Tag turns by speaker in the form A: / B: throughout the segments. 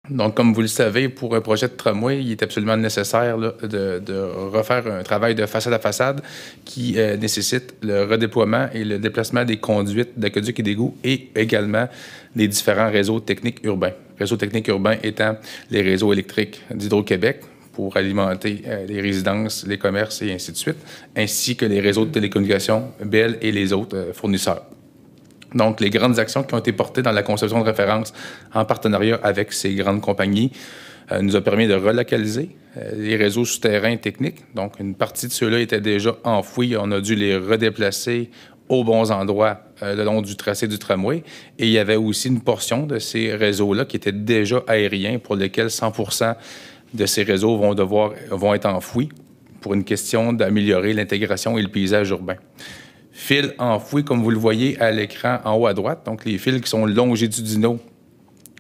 A: Donc, comme vous le savez, pour un projet de tramway, il est absolument nécessaire là, de refaire un travail de façade à façade qui nécessite le redéploiement et le déplacement des conduites d'aqueducs et d'égouts et également des différents réseaux techniques urbains. Réseaux techniques urbains étant les réseaux électriques d'Hydro-Québec pour alimenter les résidences, les commerces et ainsi de suite, ainsi que les réseaux de télécommunications, Bell et les autres fournisseurs. Donc, les grandes actions qui ont été portées dans la conception de référence en partenariat avec ces grandes compagnies nous a permis de relocaliser les réseaux souterrains techniques. Donc, une partie de ceux-là étaient déjà enfouis. On a dû les redéplacer aux bons endroits le long du tracé du tramway. Et il y avait aussi une portion de ces réseaux-là qui étaient déjà aériens pour lesquels 100% de ces réseaux vont être enfouis pour une question d'améliorer l'intégration et le paysage urbain. Fils enfouis, comme vous le voyez à l'écran en haut à droite, donc les fils qui sont longitudinaux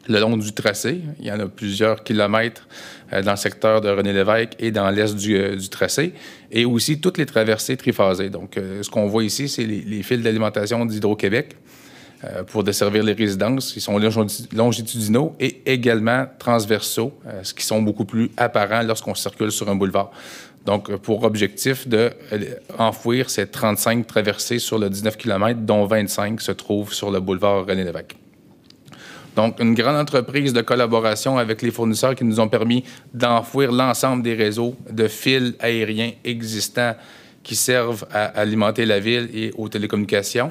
A: le long du tracé. Il y en a plusieurs kilomètres dans le secteur de René-Lévesque et dans l'est du tracé, et aussi toutes les traversées triphasées. Donc, ce qu'on voit ici, c'est les fils d'alimentation d'Hydro-Québec pour desservir les résidences. Ils sont longitudinaux et également transversaux, ce qui sont beaucoup plus apparents lorsqu'on circule sur un boulevard. Donc, pour objectif d'enfouir ces 35 traversées sur le 19 km, dont 25 se trouvent sur le boulevard René-Lévesque. Donc, une grande entreprise de collaboration avec les fournisseurs qui nous ont permis d'enfouir l'ensemble des réseaux de fils aériens existants qui servent à alimenter la ville et aux télécommunications.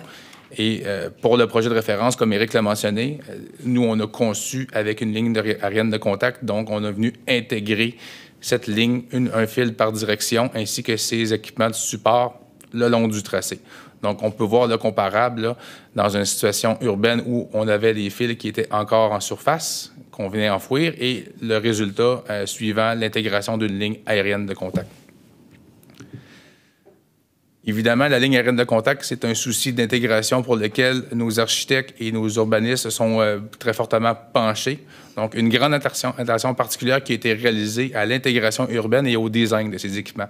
A: Et pour le projet de référence, comme Éric l'a mentionné, nous, on a conçu avec une ligne aérienne de contact, donc on a venu intégrer cette ligne, un fil par direction, ainsi que ses équipements de support le long du tracé. Donc, on peut voir le comparable là, dans une situation urbaine où on avait des fils qui étaient encore en surface, qu'on venait enfouir, et le résultat suivant l'intégration d'une ligne aérienne de contact. Évidemment, la ligne aérienne de contact, c'est un souci d'intégration pour lequel nos architectes et nos urbanistes sont très fortement penchés. Donc, une grande attention particulière qui a été réalisée à l'intégration urbaine et au design de ces équipements.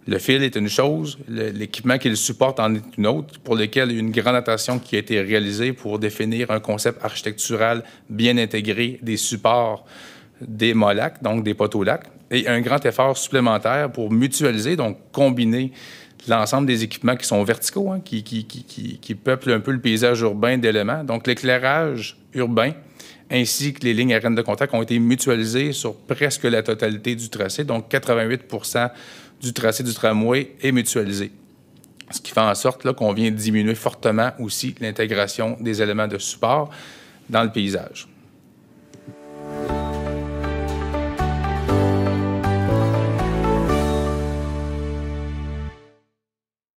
A: Le fil est une chose, l'équipement qui le supporte en est une autre, pour lequel il y a une grande attention qui a été réalisée pour définir un concept architectural bien intégré des supports des MOLAC, donc des poteaux lacs, et un grand effort supplémentaire pour mutualiser, donc combiner l'ensemble des équipements qui sont verticaux, hein, qui peuplent un peu le paysage urbain d'éléments. Donc, l'éclairage urbain ainsi que les lignes aériennes de contact ont été mutualisées sur presque la totalité du tracé. Donc, 88% du tracé du tramway est mutualisé. Ce qui fait en sorte qu'on vient diminuer fortement aussi l'intégration des éléments de support dans le paysage.